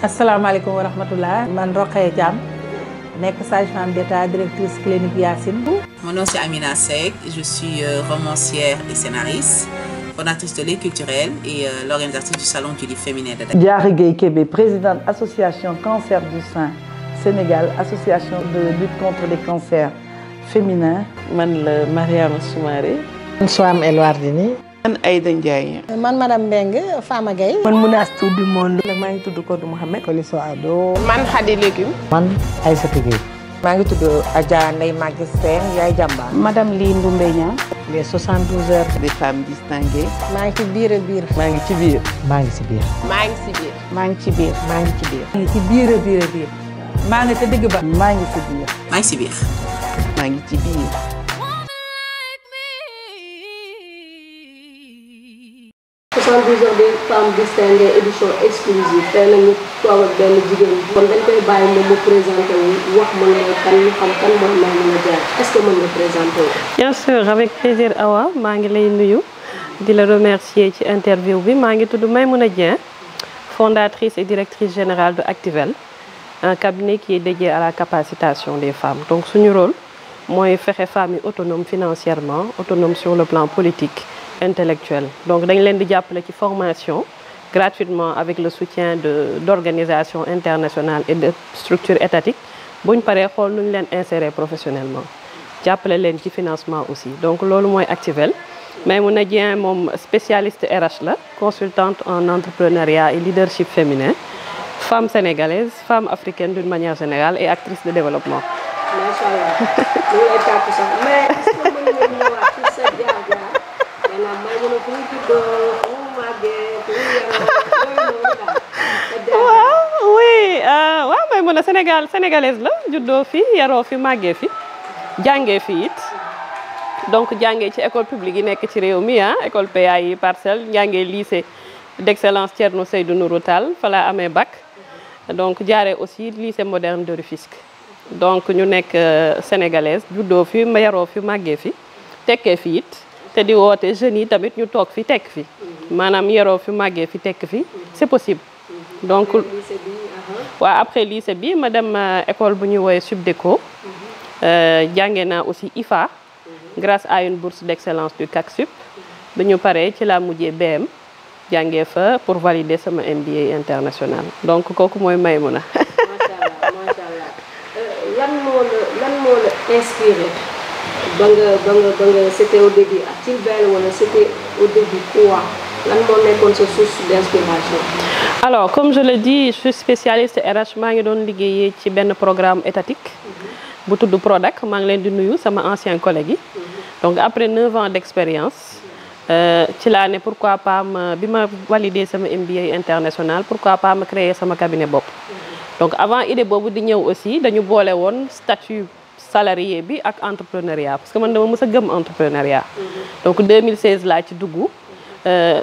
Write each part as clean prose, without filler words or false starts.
asalaamaaleykum wa rahmatullah man Rokhaya Thiam nekk sage-femme d'État directrice clinique Yacine. Mon nom c'est Amina Seck, je suis romancière et scénariste, fondatrice de l'Œil culturel et l'organisatrice du salon du livre féminin de Dakar. Diary Gueye Kébé, présidente association Cancer du sein Sénégal, association de lutte contre les cancers féminins. Man la Mariama Soumaré. Man Soham El Wardini. Man Aïda Ndiaye. Man Madame Mbengue Fama Gueye. Man Mounas Tour du monde. maa ngi tudd Kodou Mohamed. Koliso Ado. Man Khady Légume. Man Aïssatou Gueye. maa ngi tudd Adja Ndeye Maguette Sène yaay jàmbaar. Madame Ly Ndoumbe Niang. Les 72 heures des femmes distinguées. maa ngi ci biir a biir. maa ngi ci biir. maa ngi ci biir. maa ngi ci biir. maa ngi ci biir. maa ngi ci biir. maa ngi ci biir a biir a biir. maa ngi ca digg ba. maa ngi ci biir. maa ngi si biir. maa ngi ci biir. 72 heures des femmes distinguées édition exclusive tey nag ñu toog ak benn jigéen kon dañ koy bàyyi moom mu présenté wu wax mën mooy kan ñu xam kan mooy Maimouna Diagne est-ce que mën nga présenté wu. Bien sûr avec plaisir Awa maa ngi lay nuyu di la remercier ci interview bi maa ngi tudd Maimouna Diagne fondatrice et directrice générale de Activel, un cabinet qui est dédié à la capacitation des femmes. Donc suñu rôle mooy fexe femmes yi autonomes financièrement, autonomes sur le plan politique, intellectuel. Donc dañ leen di jàppale ci formation gratuitement avec le soutien d'organisations internationales et de structures étatiques buñ paree xool nu ñu leen insérer professionnellement jàppale leen ci financement aussi. Donc loolu mooy Activel. Maimouna Diagne moom spécialiste RH la, consultante en entrepreneuriat et leadership féminin, femme sénégalaise, femme africaine d'une manière générale et actrice de développement. macha allah ñu ngi lay tàkku sax mais est-ce que mën nga ñëwaat ci sa jaar-jaar maanaam Maimouna fu ñu juddoo fu mu màggee fu mu yaroo loolu daal. waaw oui waaw Maimouna sénégalaise la juddoo fi yaroo fi màggee fi jàngee fi it. Donc jàngee ci école publique yi nekk ci réew mi école PA yi Parcelles jàngee lycée d'excellence Thierno Seydou Nourou Tall fa laa amee bac donc jaaree aussi lycée moderne de Rufisque. Donc ñu nekk sénégalaise juddoo fi yaroo fi màggee fi tekkee fi it te di woote jeunes yi tamit ñu toog fi tekk fi maanaam yaroo fi màggee fi tekk fi c'est possible. Donc waaw après lycée bi ma dem école bu ñuy woowee Subdeco jàngee naa aussi IFA. Grâce à une bourse d'excellence du CACSUP bi ñu paree ci laa mujjee BM jàngee fa pour valider sama MBA international donc kooku mooy Maimouna. macha allah lan moo la inspiré ba nga c'était au début Activel wala c'était au début quoi lan moo nekkoon sa source d'inspiration. Alors comme je le dis je suis spécialiste RH maa ngi doon liggéeyee ci benn programme étatique. bu tudd Prodac maa ngi leen di nuyu sama ancien collègue yi. Donc après 9 ans d'expérience ci laa ne pourquoi pas bi ma valider sama MBA international pourquoi pas ma créer sama cabinet bopp. Donc avant idée boobu di ñëw aussi dañu boole woon statut salarié bi ak entrepreneuriat parce que man dama mës a gëm entrepreneuriat. Donc 2016 laa ci dugg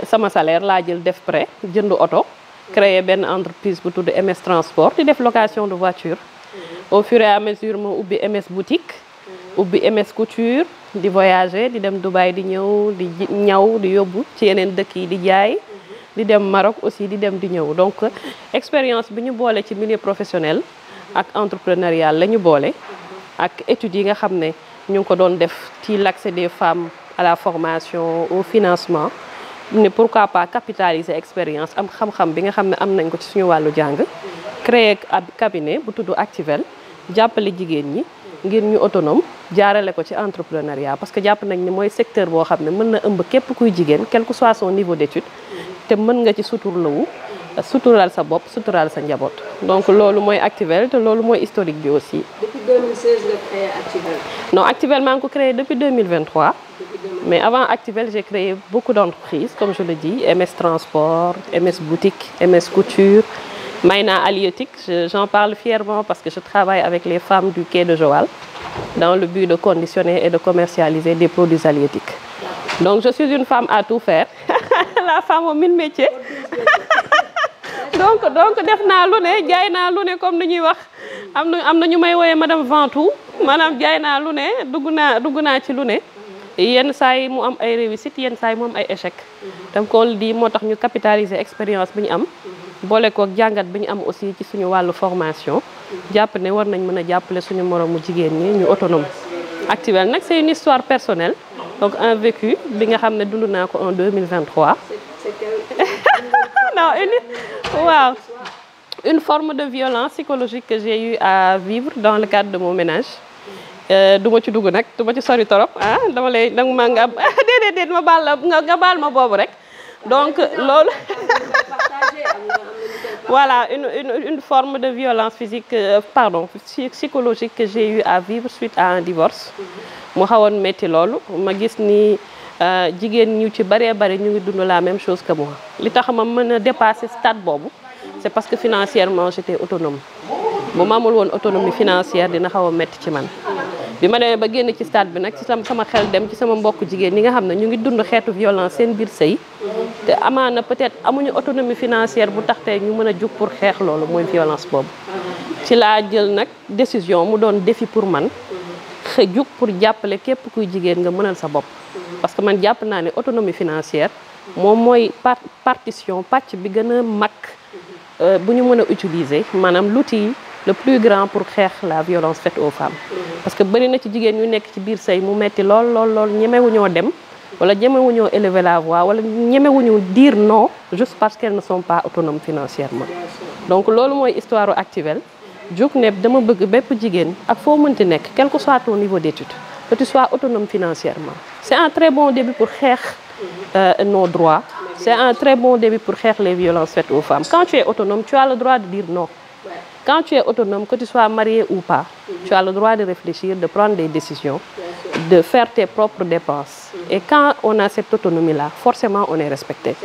sama salaire laa jël def prêt jënd oto créer benn entreprise bu tudd MS Transport di def location de voiture. Au fur et à mesure ma ubbi MS boutique ubbi MS couture di voyager di dem Dubaï di ñëw di ñaw di yóbbu ci yeneen dëkk yi di jaay di dem Maroc aussi di dem di ñëw donc expérience bi ñu boole ci milieu professionnel ak entrepreneurial la ñu boole ak études yi nga xam ne ñu ngi ko doon def ci l'accès des femmes à la formation au financement ne pourquoi pas capitaliser expérience am xam-xam bi nga xam ne am nañ ko ci suñu wàllu jàng créer ab cabinet bu tudd Activel jàppale jigéen ñi ngir ñu autonome jaarale ko ci entrepreneuriat parce que jàpp nañ ni mooy secteur boo xam ne mën na ëmb képp kuy jigéen quel que soit son niveau d'étude te mën nga ci suturlawu sutural sa bopp sutural sa njaboot donc loolu mooy Activel te loolu mooy historique bi aussi. Depuis 2016 nga créé Activel. Non Activel maa ngi ko créé depuis 2023. Mais avant Activel j'ai créé beaucoup d'entreprises comme je le dis MS Transport MS Boutique MS Couture. Maïna Halieutique, j'en parle fièrement parce que je travaille avec les femmes du quai de Joal dans le but de conditionner et de commercialiser des produits halieutiques. Donc je suis une femme à tout faire, la femme aux 1000 métiers. donc def naa lu ne jaay naa lu ne comme ni ñuy wax am na ñu may woowee madame Ventoux maanaam jaay naa lu ne dugg naa ci lu ne. yenn saa yi mu am ay réussite yenn saa yi mu am ay échec. donc on le dit moo tax ñu capitaliser expérience bi ñu am. boole kook jàngat bi ñu am aussi ci suñu wàllu formation jàpp ne war nañ mën a jàppale suñu moroomu jigéen ñi ñu autonome. Actuel nag c'est une histoire personnelle donc un vécu bi nga xam ne dund naa ko en 2023. Non waaw une forme de violence psychologique que j'ai eu à vivre dans le cadre de mon ménage. Du ma ci dugg nag du ma ci sori torop ah dama lay danga ma nga déedéet ma baal la nga baal ma boobu rek donc loolu voilà une forme de violence physique pardon psychologique que j'ai eu à vivre suite à un divorce mu xawoon metti loolu ma gis ni jigéen ñu ci bëree bëri ñu ngi dund la même chose que moi li tax ma mën a dépasser stade boobu c'est parce que financièrement j'étais autonome bu ma amul woon autonomie financière dina xaw a metti ci man bi ma demee ba génn ci stade bi nag ci sama xel dem ci sama mbokk jigéen ñi nga xam ne ñu ngi dund xeetu violence seen biir sëy te amaana peut-être amuñu autonomie financière bu tax tey ñu mën a jug pour xeex loolu mooy violence boobu ci laa jël nag décision mu doon défi pour man jug pour jàppale képp kuy jigéen nga mënal sa bopp parce que man jàpp naa ne autonomie financière moom mooy partition pàcc bi gën a mag bu ñu mën a utiliser maanaam l'outil le plus grand pour xeex la violence faite aux femmes parce que bëri na ci jigéen ñu nekk ci biir sëy mu metti lool ñemewuñoo dem wala ñemewuñoo élever la voix wala ñemewuñu dire non juste parce qu'elles ne sont pas autonomes financièrement donc loolu mooy histoire Actuel jóg ne dama bëgg bépp jigéen ak foo mënti nekk quel que soit ton niveau d'étude que tu sois autonome financièrement c'est un très bon début pour xeex nos droits c'est un très bon début pour xeex les violences faites aux femmes quand tu es autonome tu as le droit de dire non. Quand tu es autonome, que tu sois marié ou pas, tu as le droit de réfléchir, de prendre des décisions, de faire tes propres dépenses. Et quand on a cette autonomie-là, forcément on est respecté.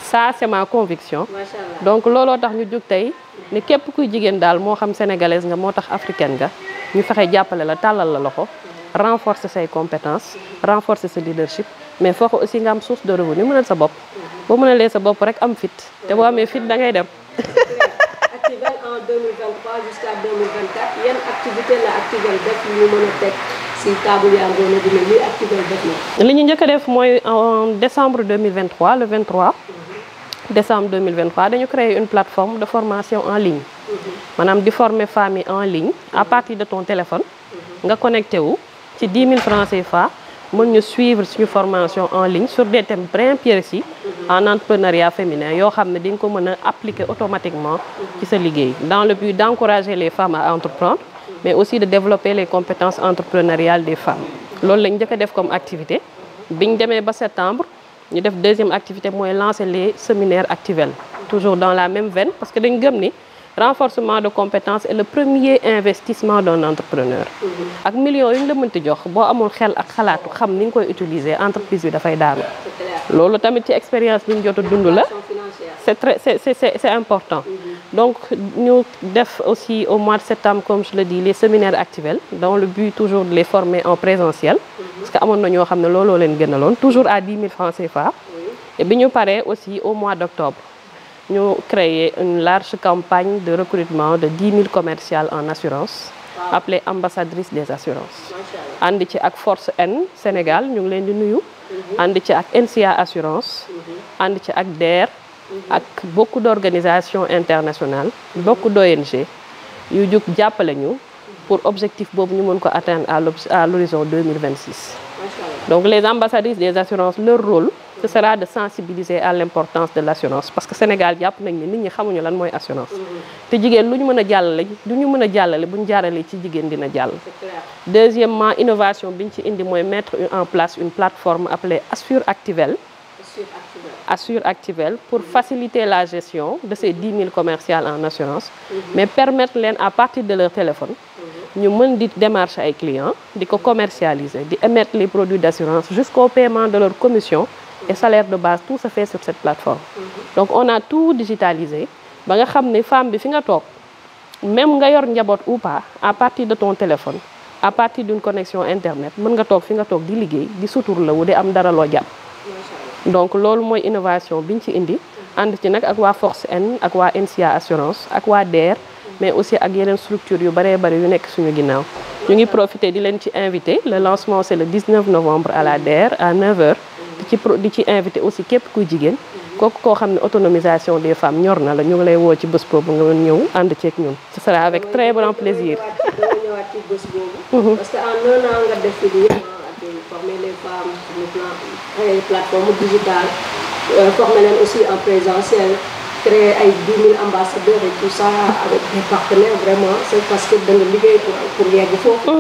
Ça, c'est ma conviction. Donc, looloo tax ñu jóg tey ne képp kuy jigéen daal moo xam sénégalaise nga moo tax africaine nga ñu fexe jàppale la tàllal la loxo renforcer say compétences renforcer sa leadership mais foo ko aussi nga am source de revenu mënal sa bopp boo mënalee sa bopp rek am fit te boo amee fit da ngay dem. Actuel en 2023 jusqu'à 2024 yan activité la Actuel def ñu mën a teg si table yaa ngoone dina li Actuel def na li ñu njëkk a def mooy en décembre 2023 le 23 décembre 2023 dañu créer une plateforme de formation en ligne maanaam di former femmes en ligne à partir de ton téléphone nga connecté wu ci 10 000 francs CFA mën ñu suivre suñu formation en ligne sur des thèmes bien précis en entrepreneuriat féminin yoo xam ne di nga ko mën a appliquer automatiquement ci sa liggéey dans le but d'encourager les femmes à entreprendre mais aussi de développer les compétences entrepreneuriales des femmes loolu lañ njëkk a def comme activité biñ demee ba septembre ñu def deuxième activité mooy lancer les séminaires Actuel toujours dans la même veine parce que dañ gëm ni renforcement de compétences est le premier investissement d'un entrepreneur ak millions yu ñu la mënti jox boo amul xel ak xalaatu xam ni nga koy utiliser entreprise bi dafay daanu loolu tamit ci expérience bi ñu jot a dund la c'est important donc ñu def aussi au mois de septembre comme je le dis les séminaires Actuel dans le but toujours de les former en présentiel parce que amoon na ñoo xam ne looloo leen gënaloon toujours à 10 000 francs CFA et bi ñu paree aussi au mois d'octobre ñu créer une large campagne de recrutement de 10 000 commerciales en assurance appelée ambassadrice des assurances ànd ci ak Force N Sénégal ñu ngi leen di nuyu ànd ci ak NCA assurance ànd ci ak DER ak beaucoup d'organisations internationales beaucoup d'ONG yu jug jàppale ñu pour objectif boobu ñu mën ko atteindre à l'horizon 2026 donc les ambassadrices des assurances leur rôle ce sera de sensibiliser à l'importance de l'assurance parce que Sénégal jàpp nañ ne nit ñi xamuñu lan mooy assurance te jigéen lu ñu mën a jàllale du ñu mën a jàllale bu ñu jaarale ci jigéen dina jàll deuxièmement innovation bi ñu ci indi mooy mettre en place une plateforme appelée Assure Actuel pour faciliter la gestion de ces 10 000 commerciales en assurance mais permettre leen à partir de leur téléphone ñu mën di démarcher ay clients di ko commercialiser di émettre les produits d'assurance jusqu'au paiement de leur commission et salaire de base tout se fait sur cette plateforme donc on a tout digitalisé ba nga xam ne femme bi fi nga toog même nga yor njaboot ou pas à partir de ton téléphone à partir d'une connexion internet mën nga toog fi nga toog di liggéey di sutur la wu di am dara loo jàpp donc loolu mooy innovation biñ ci indi ànd ci nag ak waa Force N ak waa NCA assurance ak waa DER mais aussi ak yeneen structure yu bëree bëri yu nekk suñu ginnaaw ñu ngi profiter di leen ci invité le lancement c'est le 19 novembre à la DER à 9h di ci invité aussi képp kuy jigéen kooku koo xam ne autonomisation des femmes ñor na la ñu ngi lay woo ci bés boobu nga ñëw ànd ceeg ñun ce sera avec très grand plaisir. dama ñëwaat ci bés boobu. parce que en 1 an nga def fi lii former les femmes sur le plan créer plateforme digitale former leen aussi en présentiel créer ay 10 000 ambassadeurs et tout ça avec des partenaires vraiment c'est parce que da nga liggéey pour yegg foofu.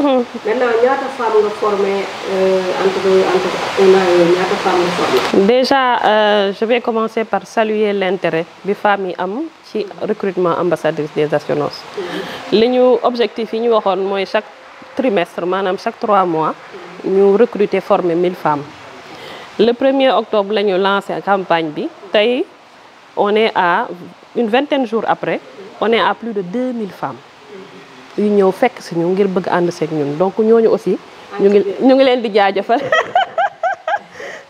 Maintenant ñaata femmes nga formé entre 1 an yooyu ñaata femmes nga formé. Déjà je vais commencer par saluer l'intérêt bi femmes yi am ci recrutement ambassadrice des assurances. li ñu objectif yi ñu waxoon mooy chaque trimestre maanaam chaque 3 mois ñu recruter former 1000 femmes. Le 1er octobre la ñu lancé campagne bi tey on est à une vingtaine de jours après on est à plus de 2000 femmes yu ñëw fekk si ñu ngir bëgg ànd seeg ñun donc ñooñu aussi ñu ngi leen di jaajëfal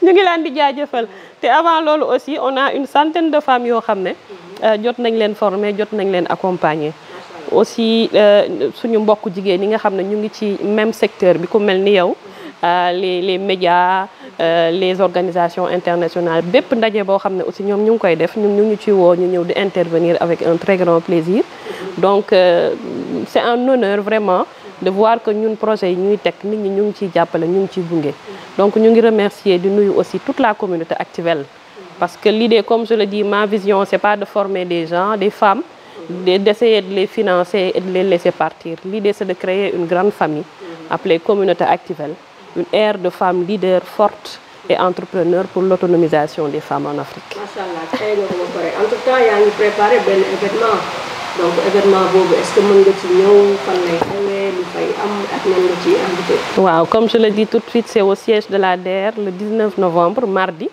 ñu ngi leen di jaajëfal te avant loolu aussi on a une centaine de femmes yoo xam ne jot nañ leen former jot nañ leen accompagner aussi suñu mbokk jigéen ñi nga xam ne ñu ngi ci même secteur bi ku mel ni yow les médias les organisations internationales bépp ndaje boo xam ne aussi ñoom ñu ngi koy def ñu ngi ci woo ñu ñëw di intervenir avec un très grand plaisir donc c'est un honneur vraiment de voir que ñun projet yi ñuy teg nit ñi ñu ngi ciy jàppale ñu ngi ciy gunge donc ñu ngi remercier di nuyu aussi toute la communauté Actuvel parce que l'idée comme je le dis ma vision c'est pas de former des gens des femmes d'essayer de les financer et de les laisser partir l'idée c'est de créer une grande famille appelée communauté Actuvel une ère de femmes leaders fortes et entrepreneurs pour l'autonomisation des femmes en Afrique. Machallah, très bien. En tout cas, il y a une préparé un événement. Donc, événement boobu, est-ce que mën nga ci ñëw fan lay xewee lu fay am ak ñan nga ci invité? Waaw, comme je le dis tout de suite, c'est au siège de la DER le 19 novembre, mardi.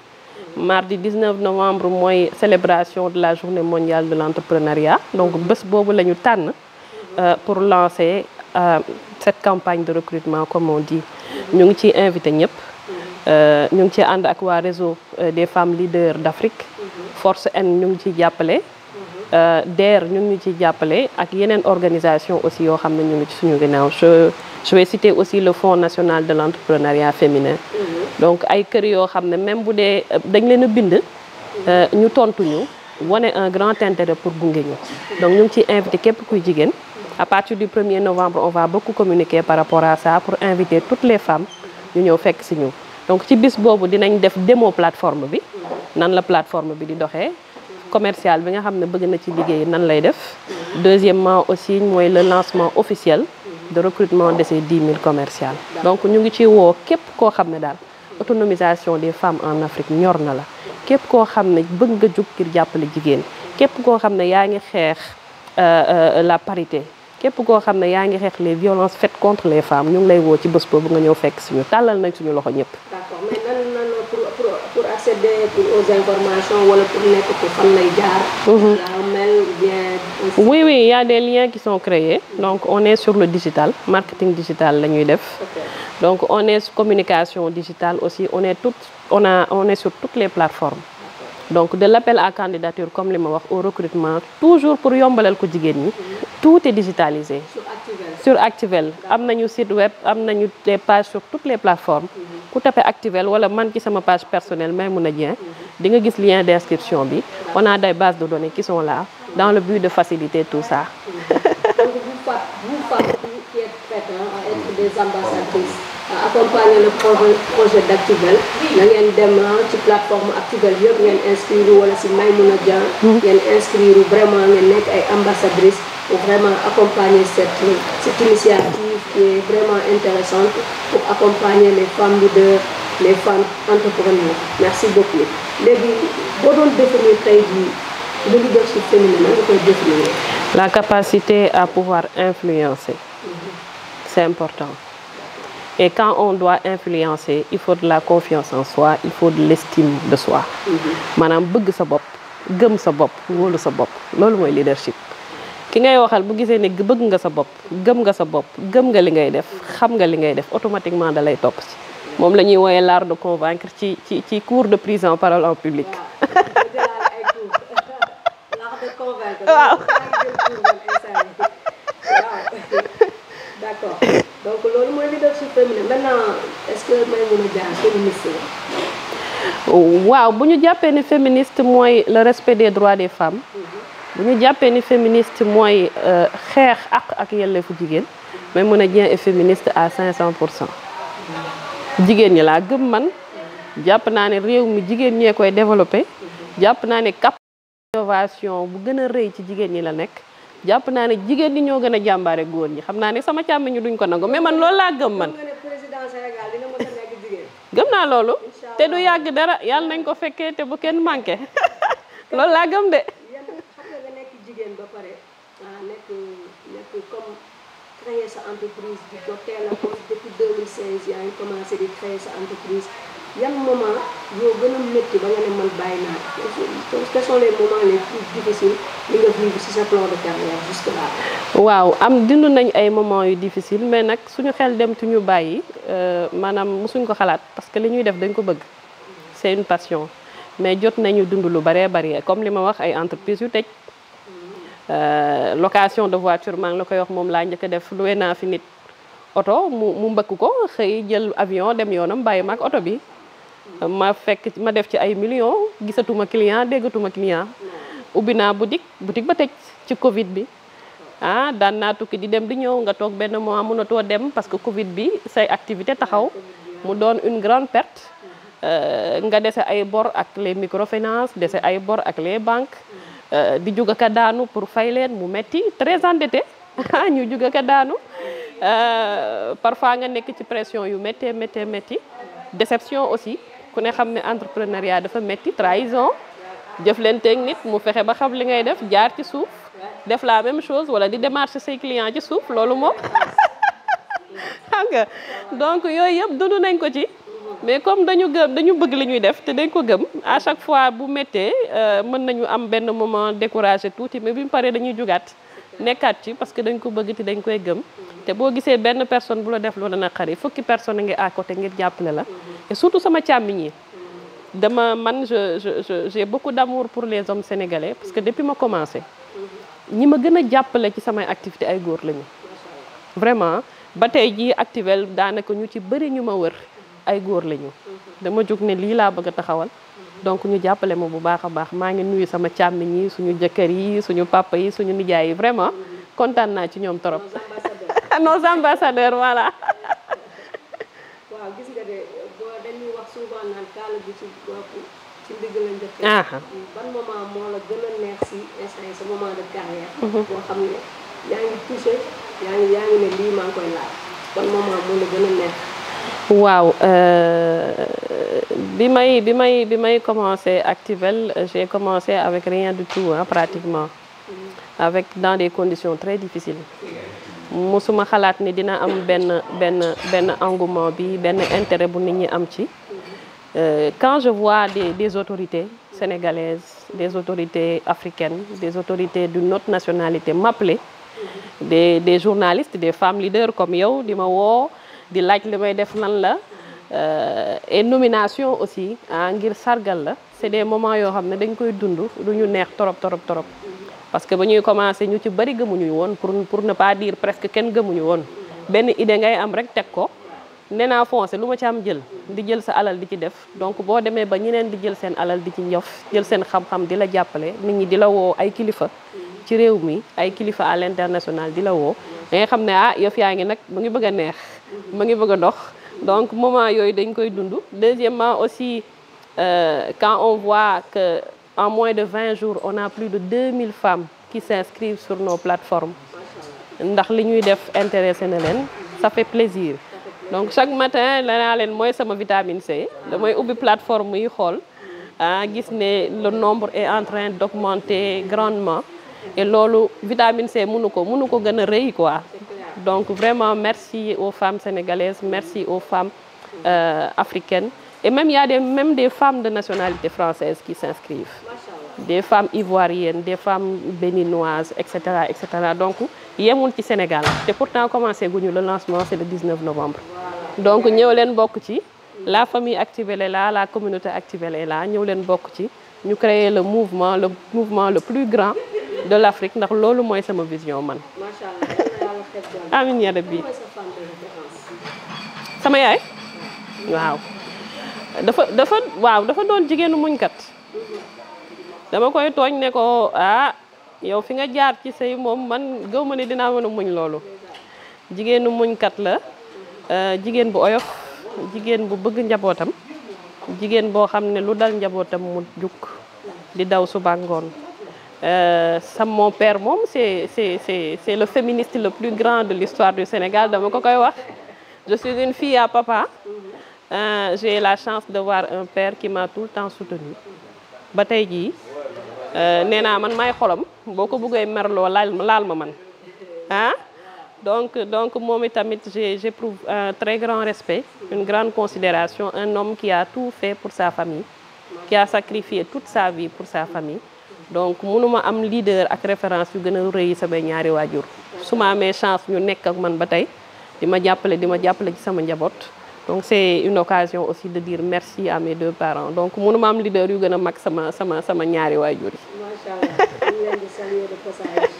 Mardi 19 novembre mooy célébration de la journée mondiale de l'entrepreneuriat. Donc, bés boobu la ñu tànn pour lancer cette campagne de recrutement comme on dit. ñu ngi ciy invité ñëpp ñu ngi ciy ànd ak waa réseau des femmes leaders d'Afrique Force N ñu ngi ciy jàppale DER ñu ngi ciy jàppale ak yeneen organisation aussi yoo xam ne ñu ngi ci suñu ginnaaw je vais citer aussi le Fonds national de l'entrepreneuriat féminin donc ay kër yoo xam ne même bu dee dañ leen a bind ñu tontuñu wane un grand intérêt pour gunge ñu donc ñu ngi ciy invité képp kuy jigéen à partir du 1er novembre on va beaucoup communiquer par rapport à ça pour inviter toutes les femmes ñu ñëw fekk si ñu donc ci bis boobu dinañ def démo plateforme bi nan la plateforme bi di doxee commercial bi nga xam ne bëgg na ci liggéey nan lay def deuxièmement aussi mooy le lancement officiel de recrutement de ces 10 000 commerciales donc ñu ngi ci woo képp koo xam ne daal autonomisation des femmes en Afrique ñor na la képp koo xam ne bëgg nga jug ngir jàppale jigéen képp koo xam ne yaa ngi xeex la parité képp koo xam ne yaa ngi xeex les violences faites contre les femmes ñu ngi lay woo ci bés boobu nga ñëw fekk suñu tàllal nañ suñu loxo ñëpp. D'accord mais nan pour accéder aux informations wala pour nekk ko fan lay jaar. la mail ou bien. oui il y a des liens qui sont créés donc on est sur le digital marketing digital la ñuy def. donc on est communication digitale aussi on est sur toutes les plateformes. donc de l'appel à candidature comme li ma wax au recrutement toujours pour yombalal ko jigéen ñi tout est digitalisé sur Actuvel am nañu site web am nañu des pages sur toutes les plateformes ku tapé Actuvel wala man ci sama page personnelle Maïmouna Dieng di nga gis lien d'inscription bi on a des bases de données qui sont là dans le but de faciliter tout ça. Donc vous qui êtes prêtes à être des ambassadrices accompagner le projet d'Actuvel na ngeen dem ci plateforme Actuvel yëpp ngeen inscrire wala si Maïmouna Dieng ngeen inscrire vraiment ngeen nekk ay ambassadrices pour vraiment accompagner cette initiative qui est vraiment intéressante pour accompagner les femmes leaders les femmes entrepreneurs merci beaucoup léegi boo doon définir tey jii le leadership féminin nan nga koy définir. La capacité à pouvoir influencer c'est important. Et quand on doit influencer il faut de la confiance en soi il faut de l'estime de soi maanaam bëgg sa bopp gëm sa bopp wóolu sa bopp loolu mooy leadership ki ngay waxal bu gisee ne bëgg nga sa bopp gëm nga sa bopp gëm nga li ngay def xam nga li ngay def automatiquement da lay topp ci moom la ñuy wooyee l'art de convaincre ci cours de prise en parole en public. L'art de convaincre. waaw. D'accord. Donc loolu mooy leadership féminin maintenant est-ce que Maïmouna Dieng féministe la. waaw bu ñu jàppee ni féministe mooy le respect des droits des femmes bu ñu jàppee ni féministe mooy xeex ak yelleefu jigéen mais Maimouna Dieng est féministe à 500%. jigéen ñi laa gëm man jàpp naa ne réew mi jigéen ñee koy développé jàpp naa ne cap innovation bu gën a rëy ci jigéen ñi la nekk jàpp naa ne jigéen ñi ñoo gën a jàmbaare góor ñi xam naa ne sama càmm ñu duñ ko nangu mais man loolu laa gëm man. gëm naa loolu te du yàgg dara yàlla nañ ko fekkee te bu kenn manqué loolu laa gëm de. jigéen ba pare nekk comme créer sa entreprise di ko teel a ko depuis 2016 yaa ngi commencé di créer sa entreprise yan moment yoo gën a métti ba nga ne man bàyyi naa quels sont les moments les plus difficiles li nga vivre ci sa plan de carrière jusque là. waaw am dund nañ ay moments yu difficile mais nag suñu xel dem tu ñu bàyyi maanaam mosuñ ko xalaat parce que li ñuy def dañ ko bëgg c'est une passion mais jot nañu dund lu baree bari comme li ma wax ay entreprise yu tëj. Location de voiture maa ngi la koy wax moom laa njëkk a def loué naa fi nit oto mu mbëkk ko xëy jël avion dem yoonam bàyyi ma ak oto bi ma def ci ay millions gisatuma client déggatuma client ubbi naa boutique ba tëj ci Covid bi daan naa tukki di dem di ñëw nga toog benn mois mënatoo dem parce que Covid bi say activité taxaw mu doon une grande perte nga dese ay bor ak les microfinances dese ay bor ak les banques di juga ka daanu pour fay leen mu metti très endetté ñu juga ka daanu parfois nga nekk ci pression yu métti déception aussi ku ne xam ne entrepreneuriat dafa métti trahison jëflanteeg nit mu fexe ba xam li ngay def jaar ci suuf def la même chose wala di démarcher say clients ci suuf loolu moom xam nga donc yooyu yëpp dund nañ ko ci mais comme dañu bëgg li ñuy def te dañ ko gëm à chaque fois bu méttee mën nañu am benn moment découragé tuuti mais bi mu paree dañuy jugaat nekkaat ci parce que dañ ko bëgg te dañ koy gëm te boo gisee benn personne bu la def lu la naqari fukki personne ngi à côté ngir jàppale la et surtout sama càmmiñ yi j'ai beaucoup d'amour pour les hommes sénégalais parce que depuis ma commencé ñi ma gën a jàppale ci samay activité ay góor lañu vraiment ba tey jii Actuvel daanaka ñu ci bëri ñu ma wër ay góor lañu dama jóg ne lii laa bëgg a taxawal donc ñu jàppale ma bu baax a baax maa ngi nuyu sama càmmiñ yi suñu jëkkër yi suñu papa yi suñu nijaay yi vraiment kontaan naa ci ñoom trop. nos ambassadeurs voilà. waaw gis nga de dañuy wax souvent naan kaala bi ci bopp ci ndigg la njëkk. ban moment moo la gën a neex si instant sa moment de carrière. boo xam ne yaa ngi touché yaa ngi ne lii maa ngi koy laaj ban moment moo la gën a neex. waaw bi may commencé Actuvel j'ai commencé avec rien du tout pratiquement avec dans des conditions très difficiles musuma xalaat ni dina am benn engouement bi benn intérêt bu nit ñi am ci quand je vois des autorités sénégalaises des autorités africaines des autorités d'une autre nationalité m'appeler des journalistes des femmes leaders comme yow di ma woo di laaj li may def lan la et nomination aussi ngir sargal la c'est des moments yoo xam ne dañ koy dund du ñu neex trop parce que ba ñuy commencé ñu ci bari gëmuñu woon pour ne pas dire presque kenn gëmuñu woon benn idée ngay am rek teg ko nee naa foncé lu ma ci am jël di jël sa alal di ci def donc boo demee ba ñeneen di jël seen alal di ci njof jël seen xam-xam di la jàppale nit ñi di la woo ay kilifa ci réew mi ay kilifa à l'international di la woo da ngay xam ne yëf yaa ngi nag mu ngi bëgg a neex mu ngi bëgg a dox donc moment yooyu dañ koy dund deuxièmement aussi quand on voit que en moins de 20 jours on a plus de 2000 femmes qui s'inscrivent sur nos plateformes ndax li ñuy def intéressé na leen ça fait plaisir donc chaque matin lanaa leen mooy sama vitamine C damay ubbi plateforme yi xool gis ne le nombre est en train d'augmenter grandement et loolu vitamine C mënu ko gën a rëy quoi donc vraiment merci aux femmes sénégalaises merci aux femmes africaines et même il y a même des femmes de nationalité française qui s'inscrivent des femmes ivoiriennes des femmes béninoises etc. donc yemul ci Sénégal te pourtant commencé guñu le lancement c'est le 19 novembre donc ñëw leen bokk ci la famille Actuvel est là la communauté Actuvel est là ñëw leen bokk ci ñu créer le mouvement le plus grand de l'Afrique ndax loolu mooy sama vision man. amiin yaa rabbi sama yaay waaw dafa doon jigéenu muñkat dama koy tooñ ne ko yow fi nga jaar ci sëy moom man gëw ma ne dinaa mën a muñ loolu jigéenu muñkat la jigéen bu oyof jigéen bu bëgg njabootam jigéen boo xam ne lu dal njabootam mu jug di daw suba ngoon mon père moom c'est le féministe le plus grand de l'histoire du Sénégal dama ko koy wax je suis une fille à papa j'ai la chance de voir un père qui m'a tout le temps soutenue ba tey jii nee naa man maay xolam boo ko bëggee merloo laal ma man donc moom itamit j'éprouve un très grand respect une grande considération un homme qui a tout fait pour sa famille qui a sacrifié toute sa vie pour sa famille donc mënuma am leader ak référence yu gën a rëy samay ñaari waajur su ma amee chance ñu nekk ak man ba tey di ma jàppale ci sama njaboot donc c'est une occasion aussi de dire merci à mes deux parents donc mënuma am leader yu gën a mag sama ñaari waajur yi. Macha Allah ñu leen di saluer de passage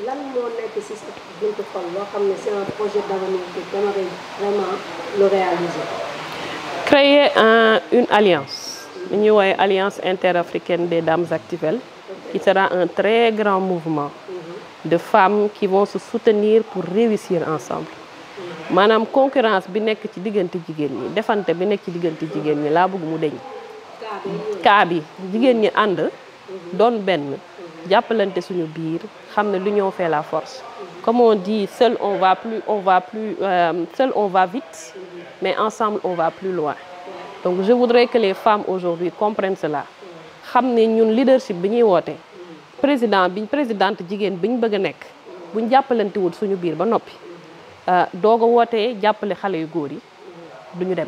lan moo nekk ci sa buntu xol loo xam ne c'est un projet d'avenir que j'aimerais vraiment le réaliser. Créer une alliance. Nous avons une alliance interafricaine des dames actuelles qui sera un très grand mouvement de femmes qui vont se soutenir pour réussir ensemble. Manam concurrence bi nek ci digënté jigéen ñi defante bi nek ci digënté jigéen ñi la bëgg mu deñ ka bi jigéen ñi and doon benn jappalante suñu biir xamné l'union fait la force. Comme on dit seul on va vite mais ensemble on va plus loin. Donc je voudrais que les femmes aujourd'hui comprennent cela xam ne ñun leadership bi ñuy woote présidente jigéen bi ñu bëgg a nekk buñ jàppalante wut suñu biir ba noppi doog a wootee jàppale xale yu góor yi duñu dem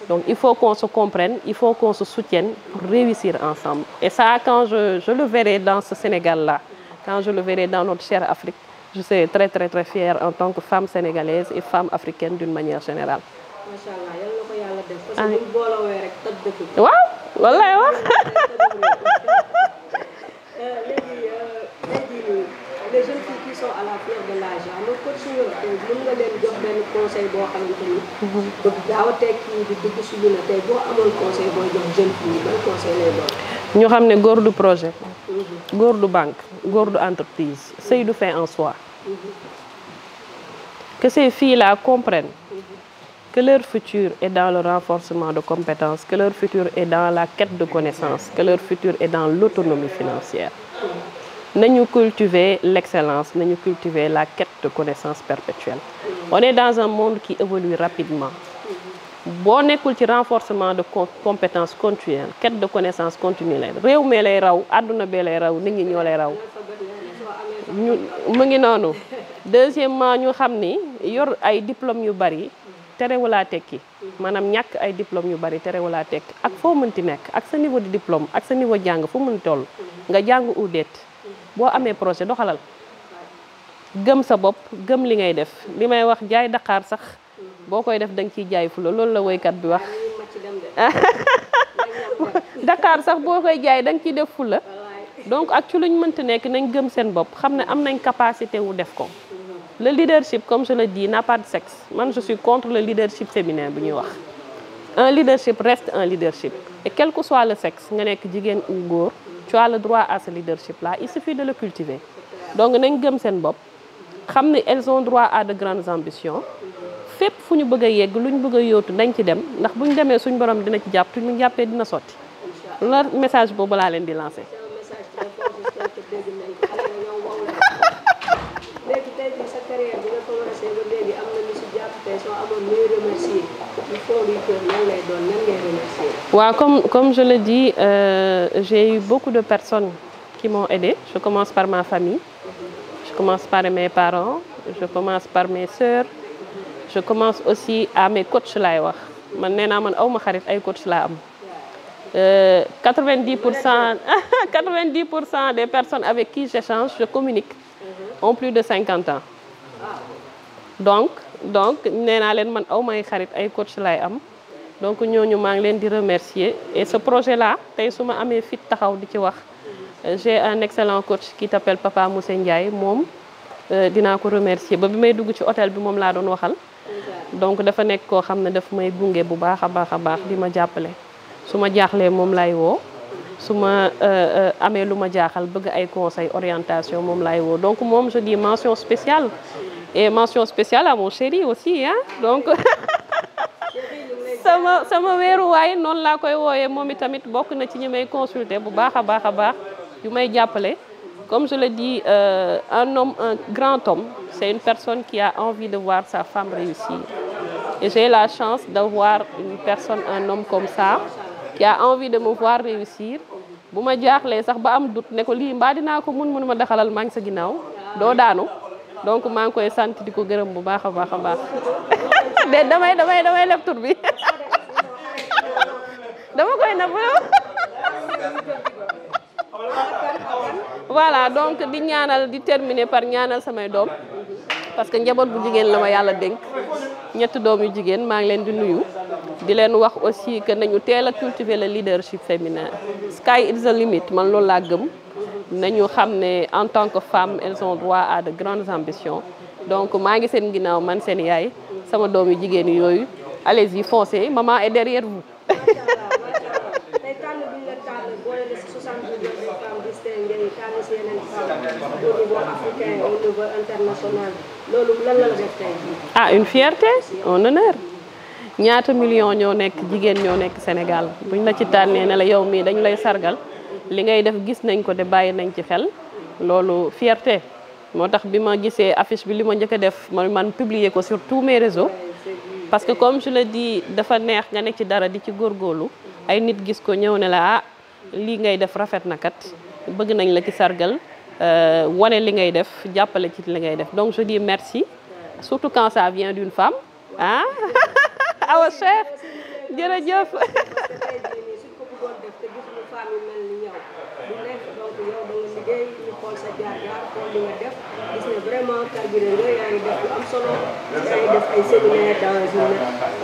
donc il faut qu'on se comprenne il faut qu'on se soutienne pour réussir ensemble et ça quand je le verrai dans ce Sénégal-là quand je le verrai dans notre chère Afrique je serai très très très fière en tant que femme sénégalaise et femme africaine d'une manière générale. Macha Allah yal na ko yàlla def parce que buñ boolowee rek toj dëkk bi. waaw wallaay wax. léegi les jeunes filles qui sont à la fleur de l'âge alors coach mën nga leen jox benn conseil boo xamante ni. bëgg gaaw a tekki di dugg si lu ne tey boo amoon conseil booy jox jeune fille ban conseil lay doon. ñu xam ne góor du projet. góor du banque góor du entreprise sëy du fin en soi. Que ces filles-là comprennent. Que leur futur est dans le renforcement de compétences, que leur futur est dans la quête de connaissances, que leur futur est dans l'autonomie financière. Nous cultiver l'excellence, nous cultiver la quête de connaissances perpétuelle. On est dans un monde qui évolue rapidement. Bon écoute renforcement de compétences continuelles, quête de connaissances continuelles. Réew mi lay raw, aduna bi lay raw, nit ñi ñoo lay raw. Ñu mu ngi noonu. Deuxièmement ñu xam ni yor ay diplômes yu bari terewulaa tekki maanaam ñàkk ay diplôme yu bari terewulaa tekki ak foo mënti nekk ak sa niveau de diplôme ak sa niveau jàng fu mën toll nga jàng ou déet boo amee projet doxalal gëm sa bopp gëm li ngay def li may wax jaay Dakar sax boo koy def da nga ciy jaay fula loolu la woykat bi wax Dakar sax boo koy jaay da nga ciy def fula donc ak ci luñ mënti nekk nañ gëm seen bopp xam ne am nañ capacité wu def ko. Le leadership, comme je le dis, n'a pas de sexe. Moi, je suis contre le leadership féminin. Un leadership reste un leadership. Et quel que soit le sexe, tu as le droit à ce leadership-là. Il suffit de le cultiver. Donc, elles ont droit à de grandes ambitions. Fépp fu ñu bëgg a yegg lu ñu bëgg a yóotu dañ ci dem ndax bu ñu demee suñu borom dina ci jàpp te ñu jàppee dina sotti. Loolu message boobu laa leen di lancer. léegi tey jii sa carrière bi nga commencé ba léegi am na lu si jàpp tey soo amoon ñuy remercier il faut lui dire nan lay doon nan ngay remercier. waaw comme je le dis j'ai eu beaucoup de personnes qui m'ont aidé. Je commence par ma famille, je commence par mes parents, je commence par mes sœurs, je commence aussi à mes coachs laay wax man nee naa man aw ma xarit ay coach laa am. 90% des personnes avec qui j'échange, je communique, ont plus de 50 ans. Donc nee naa leen man aw may xarit ay coach laay am donc ñooñu maa ngi leen di remercier et ce projet là tey su ma amee fit taxaw di ci wax j'ai un excellent coach qui s'appelle Papa Moussa Ndiaye moom dinaa ko remercier ba bi may dugg ci hôtel bi moom laa doon waxal donc dafa nekk koo xam ne daf may gunge bu baax a baax di ma jàppale su ma jaaxlee moom lay woo su ma amee lu ma jaaxal bëgg ay conseil orientation moom lay woo donc moom je dis mention spéciale et mention spéciale à mon chéri aussi hein donc sama weeruwaay noonu laa koy wooyee moom itamit bokk na ci ñi may consulter bu baax a baax yu may jàppale comme je le dis un grand homme c'est une personne qui a envie de voir sa femme réussir et j'ai la chance d'avoir une personne un homme comme ça qui a envie de me voir réussir bu ma jaaxlee sax ba am doute ne ko lii mbaa dinaa ko mun ma daxalal maa ngi sa ginnaaw doo daanu donc maa ngi koy sant di ko gërëm bu baax a baax de damay leb tur bi dama koy na voilà donc di ñaanal di terminer par ñaanal samay doom parce que njaboot bu jigéen la ma yàlla dénk ñetti doom yu jigéen maa ngi leen di nuyu di leen wax aussi que nañu teel a cultiver le leadership féminin sky is the limit man loolu laa gëm nañu xam ne en tant que femme elles ont droit à de grandes ambitions donc maa ngi seen ginnaaw man seen yaay sama doom yu jigéen yooyu allez-y foncez maman est derrière vous. Ah, une fierté, un honneur. ñaata million ñoo nekk jigéen ñoo nekk Sénégal buñ la ci tànnee ne la yow mii dañu lay sargal li ngay def gis nañ ko de bàyyi nañ ci xel loolu fierté moo tax bi ma gisee affiche bi li ma njëkk a def man publier ko sur tous mes réseaux parce que comme je le dis dafa neex nga nekk ci dara di ci góorgóorlu ay nit gis ko ñëw ne la ah lii ngay def rafet na kat bëgg nañ la ci sargal wane li ngay def jàppale ci li ngay def donc je dis merci surtout quand ça vient d'une femme ah awa Cheikh jërëjëf. Vraiment carburé nga yaa ngi def lu am solo yaa ngi def ay séminaire dans une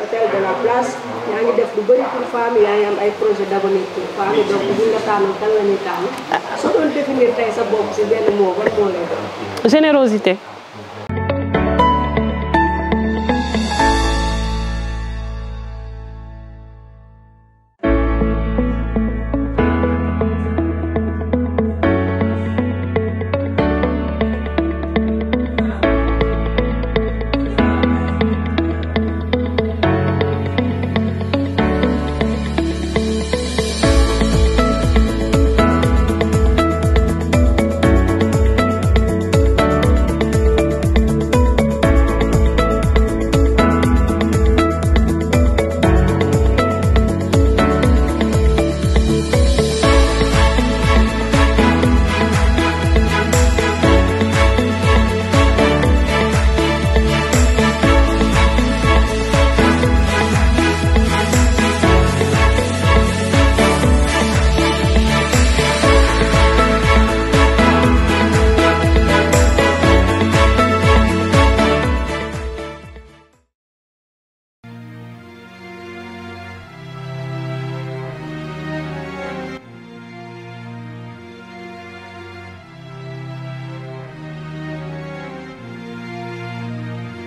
hôtel de la place yaa ngi def lu bëri pour femmes yaa ngi am ay projet d'avenir pour femmes donc buñ la tànn kan la ñuy tànn soo doon définir tey sa bopp si benn mot ban moo lay doon. Générosité.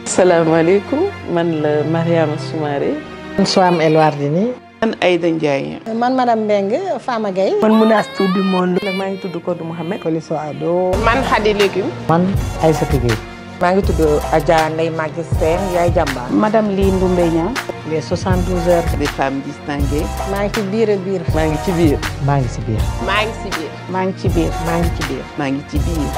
Asalaamaaleykum man la Mariama Soumaré. man Soham El Wardini. man Aïda Ndiaye. man madame Mbengue Fama Gueye. man Mounas Tour du monde. maa ngi tudd Kodou Mohamed. Police Ado. man Khady Légume. man Aïssatou Gueye. maa ngi tudd Adja Ndeye Maguette Sène yaay jàmbaar. madame Ly Ndoumbe Niang. les 72 heures. des femmes distinguées. maa ngi ci biir biir. maa ngi ci biir. maa ngi ci biir. maa ngi ci biir. maa ngi ci biir. maa ngi ci biir. maa ngi ci biir.